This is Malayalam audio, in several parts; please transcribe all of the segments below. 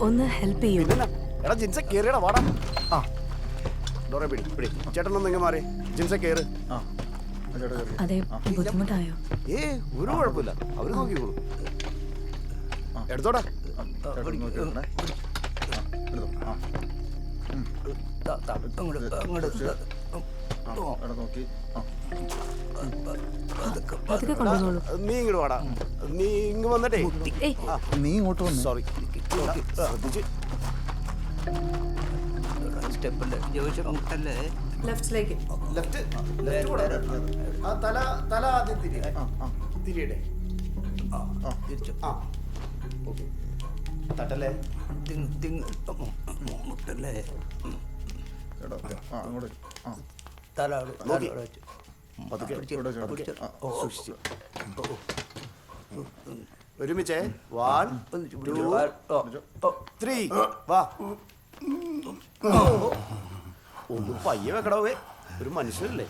ഒന്ന് ഹെൽപ്പ് ചെയ്യൂ. എടാ ജിൻസ കേറിയടാ വാടാ. ആ ഡോറെ പിടി പിടി ചേട്ടനൊന്നും ഇങ്ങ് മാറി. ജിൻസ കേറ്. അതെ, ബുദ്ധിമുട്ടായോ? ഒരു കുഴപ്പമില്ല, അവര് നോക്കിക്കോളൂ. എടുത്തോടാ. നീ ഇങ്ങോട്ട് വാടാ. നീ ഇങ്ങ് വന്നിട്ടേ നീ ഇങ്ങോട്ട് വന്നു. സോറി ശ്രദ്ധിച്ച്. ലെഫ്റ്റിലേക്ക്. ലെഫ്റ്റ് തല തല ആദ്യം തിരിയട്ടെ. ഓക്കെ തട്ടല്ലേ മുട്ടല്ലേ. ഒരുമിച്ചേ 1 2 3 വാ. ഒന്ന് പയ്യെ വെക്കടാവേ, ഒരു മനുഷ്യരല്ലേ.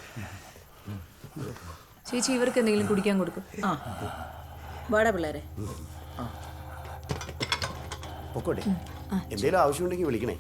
ചേച്ചി ഇവർക്ക് എന്തെങ്കിലും കുടിക്കാൻ കൊടുക്കും. വാടാ പിള്ളേരെ. പൊക്കോട്ടെ, എന്തെങ്കിലും ആവശ്യമുണ്ടെങ്കിൽ വിളിക്കണേ.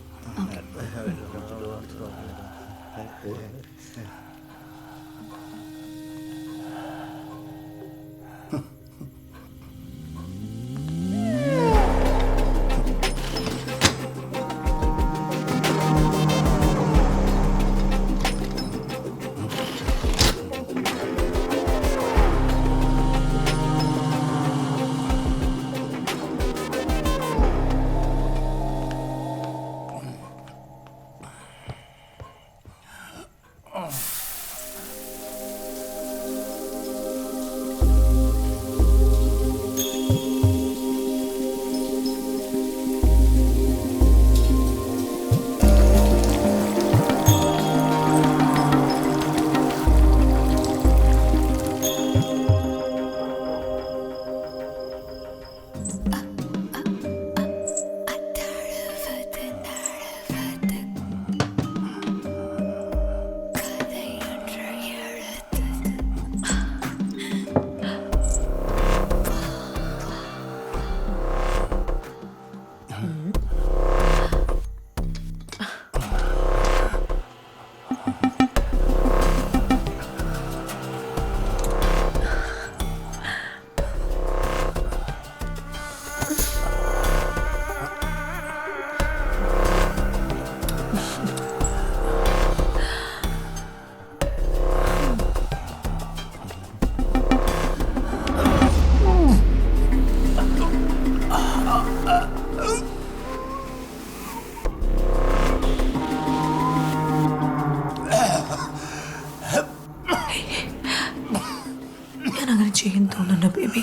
ഞാനങ്ങനെ ചെയ്യാൻ തോന്നുന്നുണ്ടോ ബേബി?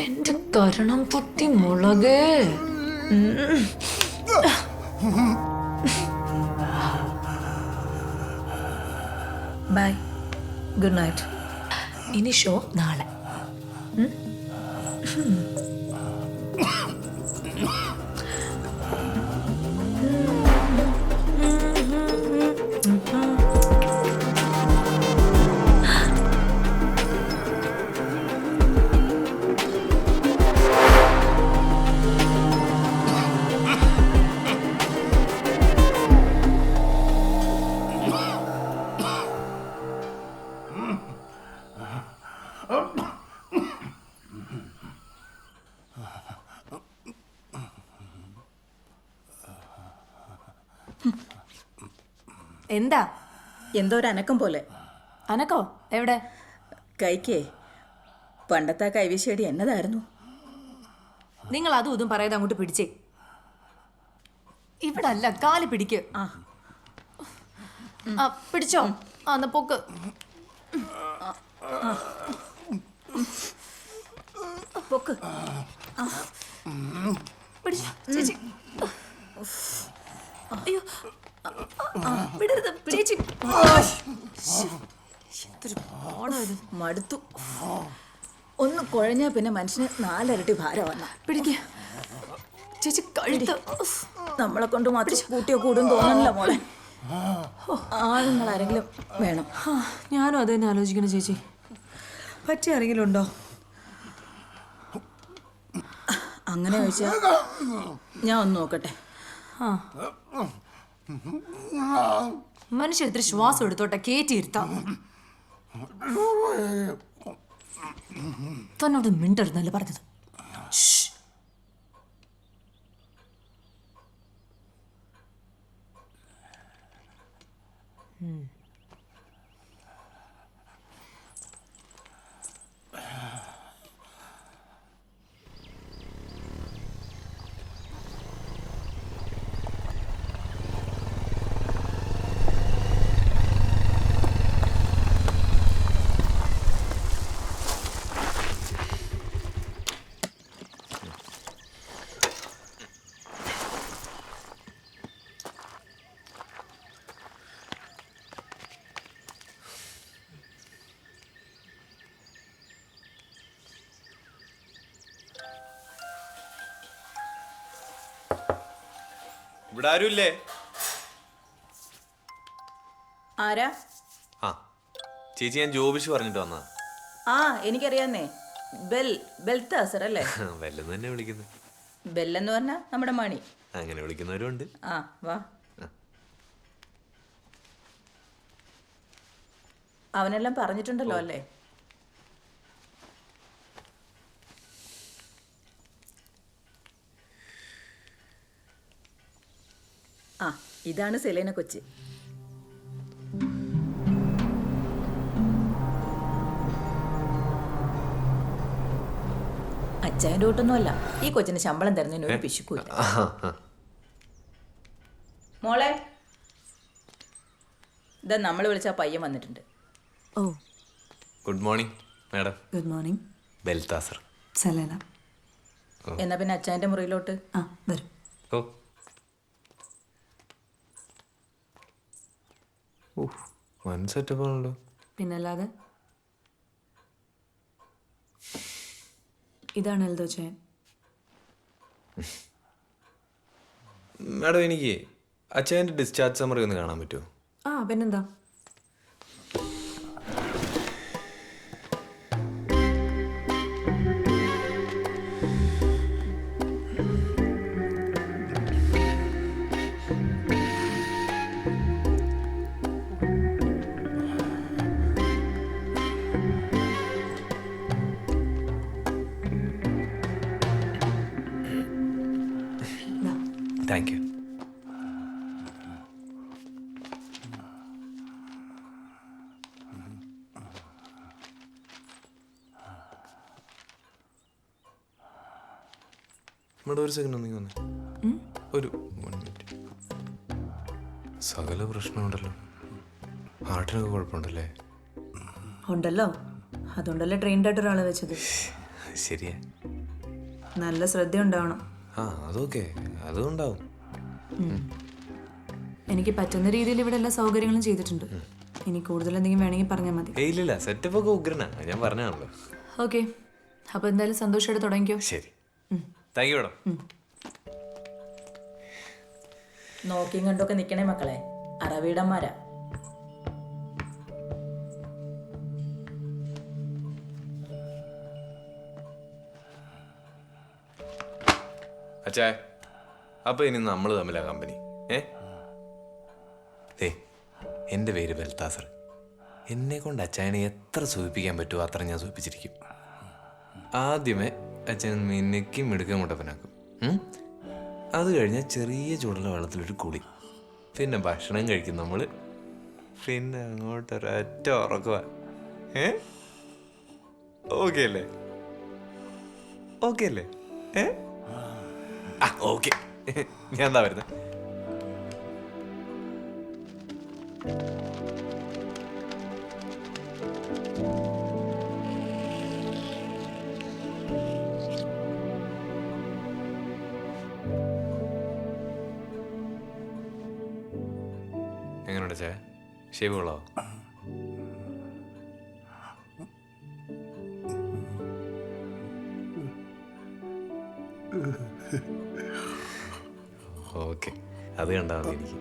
എന്റെ കരണം പൊട്ടി മുളകേ. Bye, good night. ഇനി ഷോ നാളെ. എന്താ? എന്തോ ഒരു അനക്കം പോലെ. അനക്കോ? എവിടെ? കൈക്കേ. പണ്ടത്തെ കൈവിശേടി എന്നതായിരുന്നു? നിങ്ങൾ അതും ഇതും പറയാതെ അങ്ങോട്ട് പിടിച്ചേ. ഇവിടെ അല്ല, കാല് പിടിക്ക്. പിടിച്ചോ? എന്നാ പൊക്ക്. പൊക്ക്. പിടിച്ചോ ചേച്ചി. അയ്യോ വിടരുത് ചേച്ചി. മടുത്തു. ഒന്ന് കുഴഞ്ഞാ പിന്നെ മനുഷ്യന് 4 ഇരട്ടി ഭാരം വന്ന. പിടിക്ക ചേച്ചി, കഴുത്ത്. നമ്മളെ കൊണ്ട് മാത്രം കൂട്ടിയോ കൂടും തോന്നണില്ല മോളെ. ആളുങ്ങൾ ആരെങ്കിലും വേണം. ഞാനും അത് തന്നെ ആലോചിക്കണം ചേച്ചി. പറ്റിയ ആരെങ്കിലും ഉണ്ടോ? അങ്ങനെ ചോദിച്ചാ ഞാൻ ഒന്ന് നോക്കട്ടെ. മനുഷ്യൻ ഇത്തിരി ശ്വാസം എടുത്തോട്ടെ, കേറ്റിയിരുത്താം. തന്നോട് മിണ്ടരുന്നല്ലേ പറഞ്ഞത്. ഇവിടെ ആരുമില്ലേ? ആരാ? ആ ചേച്ചി, ഞാൻ ജോബിഷ് പറഞ്ഞിട്ട് വന്നാ. ആ എനിക്കറിയാന്നേ, ബെൽത്താസർ അല്ലേ? വല്ലെന്ന് തന്നെ വിളിക്കുന്നത്. ബെല്ലെന്ന് പറഞ്ഞാ നമ്മുടെ മണി. അങ്ങനെ വിളിക്കുന്നവരും ഉണ്ട്. ആ വാ. അവനെല്ലാം പറഞ്ഞിട്ടുണ്ടല്ലോ അല്ലേ? ആ ഇതാണ് സെലേന കൊച്ചി. അച്ചായൻ്റെ കൂട്ടൊന്നുമല്ല, ഈ കൊച്ചിന് ശമ്പളം തരുന്നതിന് ഒരു പിശുക്കൂല. മോളെ, ഇതാ നമ്മൾ വിളിച്ച പയ്യൻ വന്നിട്ടുണ്ട്. Oh good morning madam. Good morning. Balthazar. Selena. എന്നാ പിന്നെ അച്ചായൻ്റെ മുറിയിലോട്ട്. ആ വരും. ഓ വൺ സെറ്റപ്പ് ആണല്ലോ. പിന്നല്ലാതെ. ഇതാണ് എൽദോ ചായൻ. മാഡം, എനിക്ക് അച്ഛൻ്റെ ഡിസ്ചാർജ് സമ്മറി ഒന്ന് കാണാൻ പറ്റുമോ? ആ പിന്നെന്താ. Thank you. നമ്മുടെ ഒരു സെക്കൻഡ് ഒന്നെങ്കിൽ വന്നേ. ഒരു 1 മിനിറ്റ്. സകല പ്രശ്നമുണ്ടല്ലോ. ഹാർട്ടിനൊക്കെ കുഴപ്പമുണ്ടല്ലേ? ഉണ്ടല്ലോ, അതുകൊണ്ടല്ലേ ട്രെയിൻഡ് ആയിട്ട് ഒരാളെ വെച്ചത്. ശരിയാ. നല്ല ശ്രദ്ധ ഉണ്ടാവണം. ആ അതൊക്കെ അതുണ്ടാവും. എനിക്ക് പറ്റുന്ന രീതിയിൽ ഇവിടെ എല്ലാ സൗകര്യങ്ങളും ചെയ്തിട്ടുണ്ട്. ഇനി കൂടുതൽ എന്തെങ്കിലും വേണമെങ്കിൽ പറഞ്ഞാൽ മതി. ഇല്ലില്ല, സെറ്റപ്പ് ഒക്കെ ഉഗ്രനാ, ഞാൻ പറഞ്ഞാണല്ലോ. ഓക്കെ, അപ്പോൾ എന്തായാലും സന്തോഷമായിട്ട് തുടങ്ങിക്കോ. ശരി, താങ്ക് യു മാഡം. നോക്കിയും കണ്ടൊക്കെ നിൽക്കണേ മക്കളെ, അറവീടന്മാരാ. അച്ഛാ, അപ്പൊ ഇനി നമ്മൾ തമ്മിലാ കമ്പനി. എൻ്റെ പേര് ബെൽത്താസർ. എന്നെ കൊണ്ട് അച്ചായനെ എത്ര സൂചിപ്പിക്കാൻ പറ്റുമോ അത്ര ഞാൻ സൂചിപ്പിച്ചിരിക്കും. ആദ്യമേ അച്ഛൻ മിന്നുക്കി മിടുക്കം മുട്ടപ്പനാക്കും. അത് കഴിഞ്ഞാൽ ചെറിയ ചൂടുള്ള വെള്ളത്തിലൊരു കുളി, പിന്നെ ഭക്ഷണം കഴിക്കും നമ്മൾ, പിന്നെ അങ്ങോട്ടൊരൊറ്റ ഉറക്കുക. ഓക്കെ അല്ലേ? ഓക്കെ അല്ലേ? ആ ഓക്കെ. ഞാൻ എന്താ വരുന്നത്? എങ്ങനെയുണ്ട് ചേ? ഷേവ് കൊള്ളാവോ? ഓക്കെ, അത് കണ്ടാൽ മതി എനിക്ക്.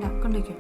വേണ്ട കൊണ്ടുവയ്ക്കോ.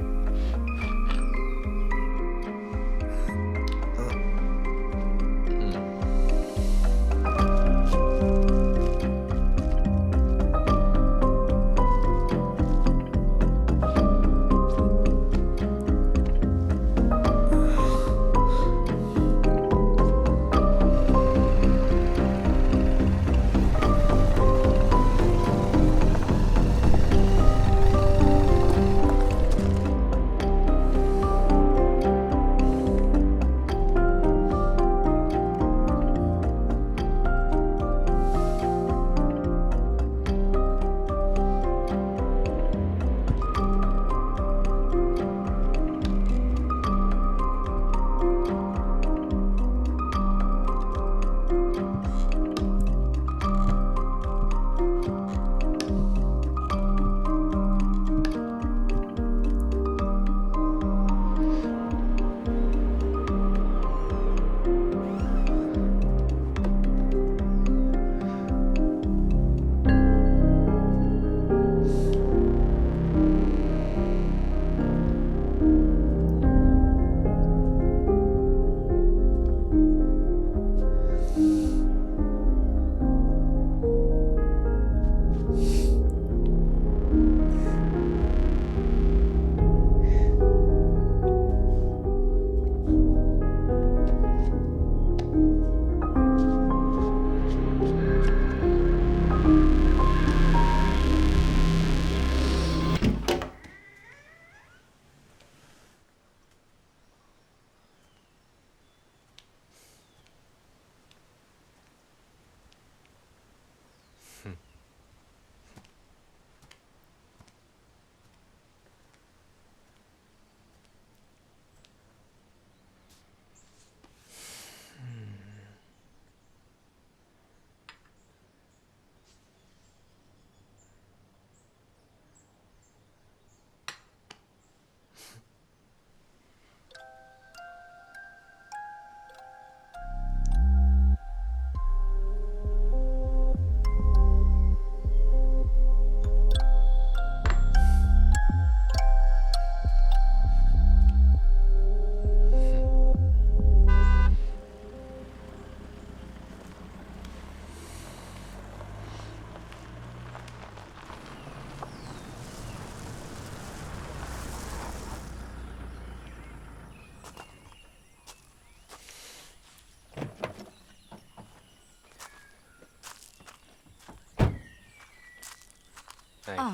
ആ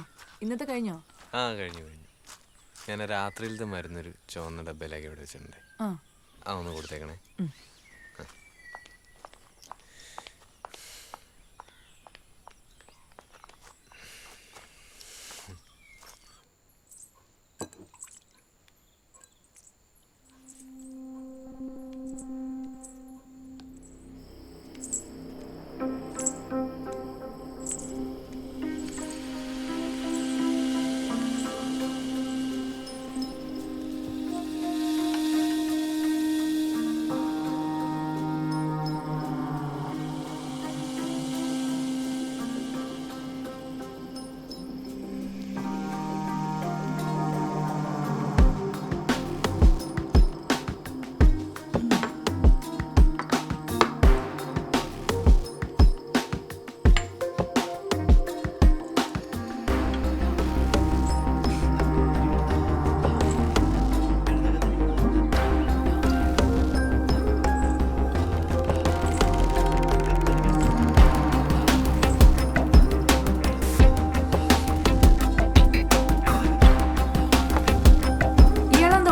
ഇന്നത്തെ കഴിഞ്ഞോ? ആ കഴിഞ്ഞു. ഞാൻ രാത്രിയിലത്തെ മരുന്നൊരു ചുവന്ന ഡബ്ബയിലാക്കി ഇവിടെ വെച്ചിട്ടുണ്ട്. ആ ഒന്ന് കൊടുത്തേക്കണേ.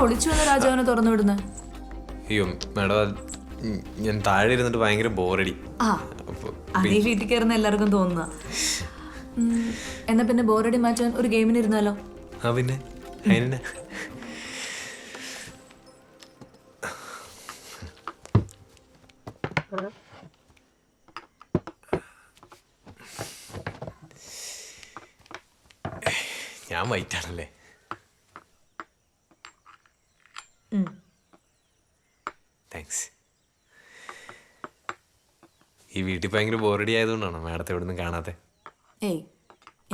ഒളിച്ചു വന്ന രാജാവിനെ തുറന്നു വിടുന്നത്? അയ്യോ മാഡം, ഞാൻ താഴെ ഇരുന്നിട്ട് ഭയങ്കര ബോറടി. അതേ വീട്ടിൽ കയറുന്ന എല്ലാവർക്കും തോന്നുക. എന്നാ പിന്നെ ബോറടി മാറ്റാൻ ഒരു ഗെയിമിന് ഇരുന്നാലോ? ആ പിന്നെ അതിനെ ഞാൻ വൈറ്റാണല്ലേ. താങ്ക്സ്. ഈ വീട്ടിൽ ഭയങ്കര ബോറടി ആയതുകൊണ്ടാണോ മാഡത്തെ ഇവിടെ നിന്ന് കാണാത്തെ? ഏയ്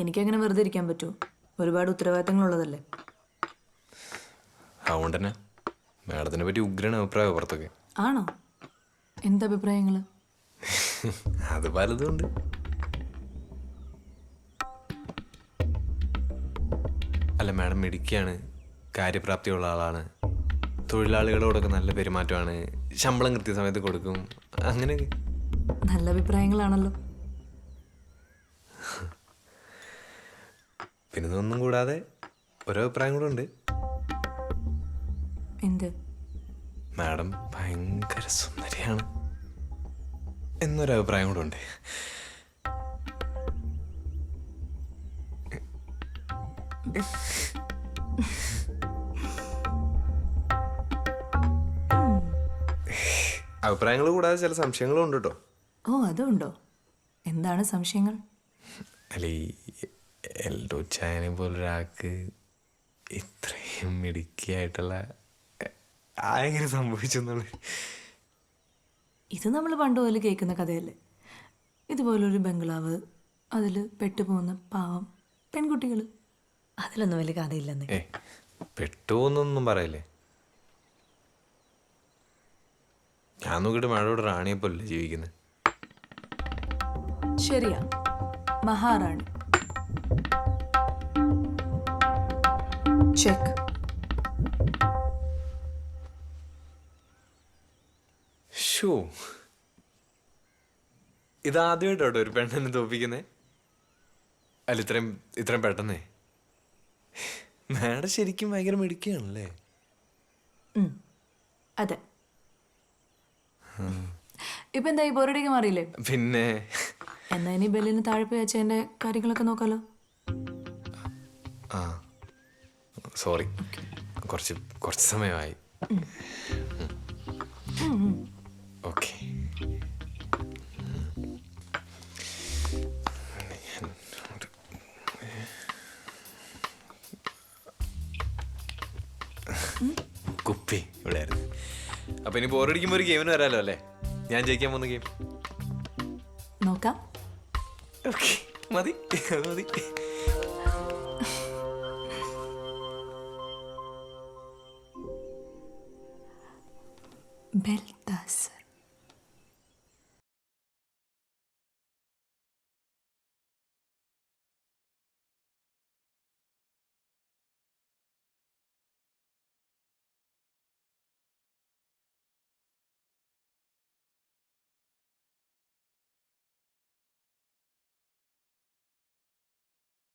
എനിക്കങ്ങനെ വെറുതെ ഇരിക്കാൻ പറ്റുമോ? ഒരുപാട് ഉത്തരവാദിത്തങ്ങളുള്ളതല്ലേ. അതുകൊണ്ട് തന്നെ മാഡത്തിനെ പറ്റി ഉഗ്രൻ അഭിപ്രായം പുറത്തൊക്കെ. ആണോ? എന്തഭിപ്രായങ്ങൾ? അത് പലതും ഉണ്ട്. അല്ല, മാഡം മിടുക്കിയാണ്, കാര്യപ്രാപ്തിയുള്ള ആളാണ്, തൊഴിലാളികളോടൊക്കെ നല്ല പെരുമാറ്റമാണ്, ശമ്പളം കൃത്യസമയത്ത് കൊടുക്കും, അങ്ങനെയൊക്കെ. നല്ല അഭിപ്രായങ്ങളാണല്ലോ. പിന്നെ ഇതൊന്നും കൂടാതെ ഓരോ അഭിപ്രായം കൂടെ ഉണ്ട്. എന്ത്? മാഡം ഭയങ്കര സുന്ദരിയാണ് എന്നൊരഭിപ്രായം കൂടെ ഉണ്ട്. അഭിപ്രായങ്ങൾ കൂടാതെ ചില സംശയങ്ങളും ഉണ്ട് കേട്ടോ. ഓ, അതുണ്ടോ? എന്താണ് സംശയങ്ങൾ? അല്ല, ഈ എൽഡോ ചായനെ പോലൊരാൾക്ക് ഇത്രയും മിടുക്കിയായിട്ടുള്ള ആരെങ്കിലും സംഭവിച്ചു എന്നുള്ളത്. ഇത് നമ്മൾ പണ്ട് പോലെ കേൾക്കുന്ന കഥയല്ലേ. ഇതുപോലൊരു ബംഗ്ലാവ്, അതിൽ പെട്ടുപോകുന്ന പാവം പെൺകുട്ടികൾ. അതിലൊന്നും വലിയ കഥയില്ലെന്നേ. പെട്ടുപോന്നൊന്നും പറയല്ലേ. ഞാൻ നോക്കിയിട്ട് മഴയോട് റാണിയെപ്പോലല്ലേ ജീവിക്കുന്നത്. ശരിയാ, മഹാറാണി. ചെക്ക്. ഷോ, ഇതാദ്യമായിട്ടോട്ടോ ഒരു പെണ്ണെന്നെ തോപ്പിക്കുന്നേ. അല്ല, ഇത്രയും പെട്ടെന്നേ. മാഡം ശരിക്കും ഭയങ്കര മിടുക്കിയാണല്ലേ. അതെ. ഇപ്പൊ എന്തായി, ബോറടിക്ക് മാറിയില്ലേ? പിന്നെ എന്നാ ഇനി ബെല്ലിന് താഴെ പോയി അച്ഛൻ്റെ കാര്യങ്ങളൊക്കെ നോക്കാലോ. ആ, സോറി, കുറച്ച് സമയമായി. ഓക്കെ. കുപ്പി ഇവിടെ ആയിരുന്നു. അപ്പൊ ഇനി ബോറടിക്കുമ്പോ ഒരു ഗെയിമിന് വരാലോ അല്ലേ? ഞാൻ ജയിക്കാൻ പോകുന്ന ഗെയിം നോക്കാം. ഓക്കെ, മതി, അത് മതി. ബെൽത്താസർ.